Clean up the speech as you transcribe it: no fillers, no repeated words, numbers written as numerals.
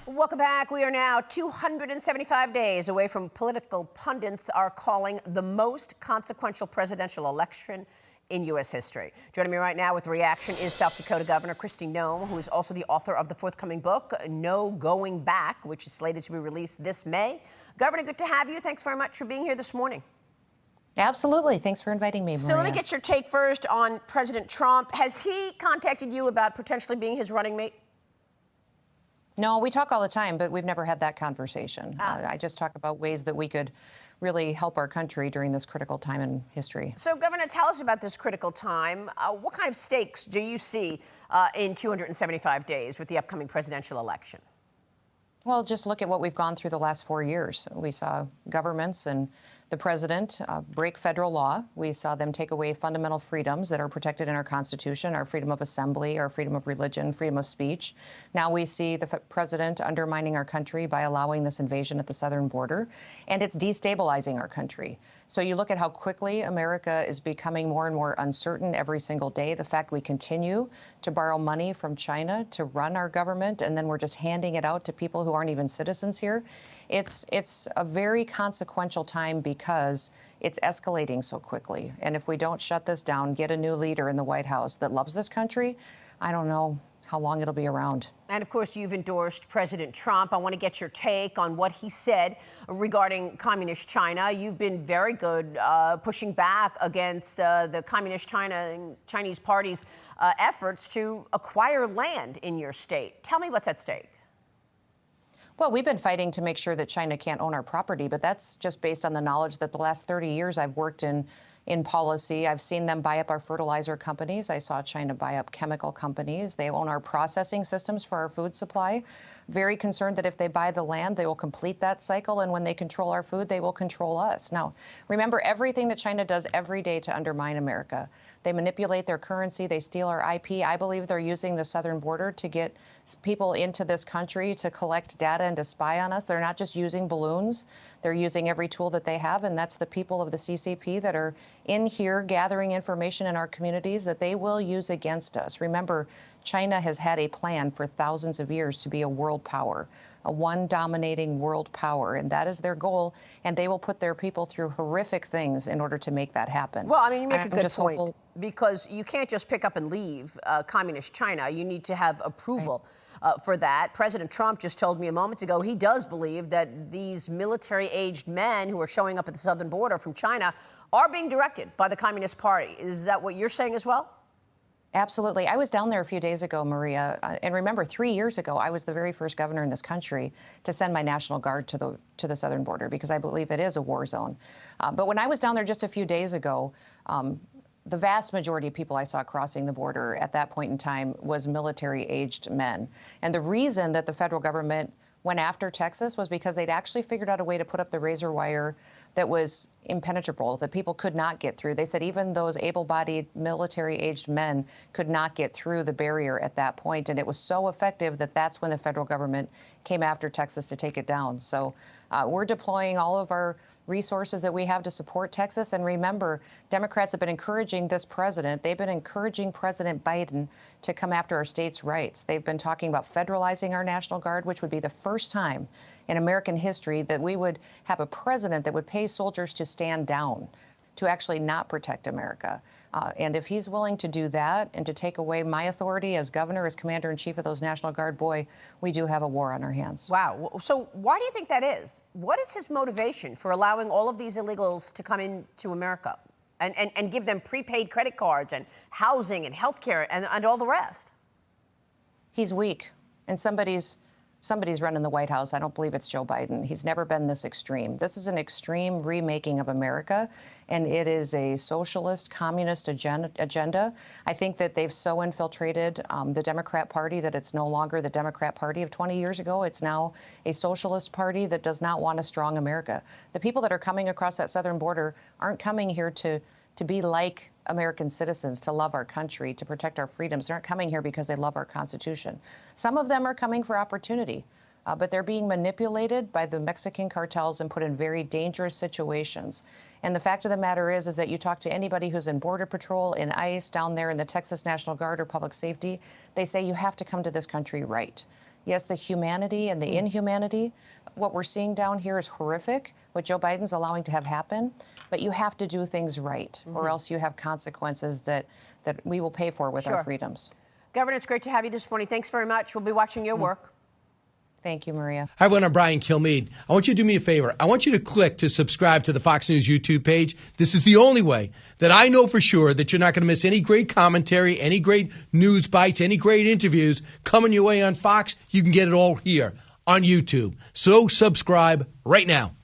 Welcome back. We are now 275 days away from political pundits are calling the most consequential presidential election in U.S. history. Joining me right now with reaction is South Dakota Governor Kristi Noem, who is also the author of the forthcoming book, No Going Back, which is slated to be released this May. Governor, good to have you. Thanks very much for being here this morning. Absolutely. Thanks for inviting me, Maria. So let me get your take first on President Trump. Has he contacted you about potentially being his running mate? No, we talk all the time, but we've never had that conversation. I just talk about ways that we could really help our country during this critical time in history. So, Governor, tell us about this critical time. What kind of stakes do you see in 275 days with the upcoming presidential election? Well, just look at what we've gone through the last 4 years. We saw governments and the president break federal law. We saw them take away fundamental freedoms that are protected in our Constitution, our freedom of assembly, our freedom of religion, freedom of speech. Now we see the president undermining our country by allowing this invasion at the southern border, and it's destabilizing our country. So you look at how quickly America is becoming more and more uncertain every single day. The fact we continue to borrow money from China to run our government, and then we're just handing it out to people who aren't even citizens here. It's a very consequential time because it's escalating so quickly. And if we don't shut this down, get a new leader in the White House that loves this country, I don't know how long it'll be around. And of course, you've endorsed President Trump. I want to get your take on what he said regarding communist China. You've been very good pushing back against the communist Chinese party's efforts to acquire land in your state. Tell me what's at stake. Well, we've been fighting to make sure that China can't own our property, but that's just based on the knowledge that the last 30 years I've worked in policy. I've seen them buy up our fertilizer companies. I saw China buy up chemical companies. They own our processing systems for our food supply. Very concerned that if they buy the land, they will complete that cycle. And when they control our food, they will control us. Now, remember everything that China does every day to undermine America. They manipulate their currency. They steal our IP. I believe they're using the southern border to get people into this country to collect data and to spy on us. They're not just using balloons. They're using every tool that they have, and that's the people of the CCP that are in here gathering information in our communities that they will use against us. Remember, China has had a plan for thousands of years to be a world power, a one dominating world power, and that is their goal, and they will put their people through horrific things in order to make that happen. Well, I mean, you make a good point, because you can't just pick up and leave communist China. You need to have approval. Right. For that. President Trump just told me a moment ago he does believe that these military-aged men who are showing up at the southern border from China are being directed by the Communist Party. Is that what you're saying as well? Absolutely. I was down there a few days ago, Maria, and remember 3 years ago, I was the very first governor in this country to send my National Guard to the southern border because I believe it is a war zone. But when I was down there just a few days ago, the vast majority of people I saw crossing the border at that point in time was military-aged men. And the reason that the federal government went after Texas was because they'd actually figured out a way to put up the razor wire that was impenetrable, that people could not get through. They said even those able-bodied military-aged men could not get through the barrier at that point. And it was so effective that that's when the federal government came after Texas to take it down. So we're deploying all of our resources that we have to support Texas. And remember, Democrats have been encouraging this president. They've been encouraging President Biden to come after our states' rights. They've been talking about federalizing our National Guard, which would be the first time in American history that we would have a president that would pay soldiers to stand down, to actually not protect America. And if he's willing to do that and to take away my authority as governor, as commander-in-chief of those National Guard, boy, we do have a war on our hands. Wow. So why do you think that is? What is his motivation for allowing all of these illegals to come into America and give them prepaid credit cards and housing and health care and all the rest? He's weak, and somebody's running the White House. I don't believe it's Joe Biden. He's never been this extreme. This is an extreme remaking of America, and it is a socialist, communist agenda. I think that they've so infiltrated the Democrat Party that it's no longer the Democrat Party of 20 years ago. It's now a socialist party that does not want a strong America. The people that are coming across that southern border aren't coming here to be like American citizens, to love our country, to protect our freedoms. They're not coming here because they love our Constitution. Some of them are coming for opportunity, but they're being manipulated by the Mexican cartels and put in very dangerous situations. And the fact of the matter is that you talk to anybody who's in Border Patrol, in ICE, down there in the Texas National Guard or Public Safety, they say you have to come to this country right. Yes, the humanity and the inhumanity. What we're seeing down here is horrific, what Joe Biden's allowing to have happen, but you have to do things right, or else you have consequences that we will pay for with our freedoms. Governor, it's great to have you this morning. Thanks very much. We'll be watching your work. Thank you, Maria. Hi, everyone. I'm Brian Kilmeade. I want you to do me a favor. I want you to click to subscribe to the Fox News YouTube page. This is the only way that I know for sure that you're not going to miss any great commentary, any great news bites, any great interviews coming your way on Fox. You can get it all here on YouTube. So subscribe right now.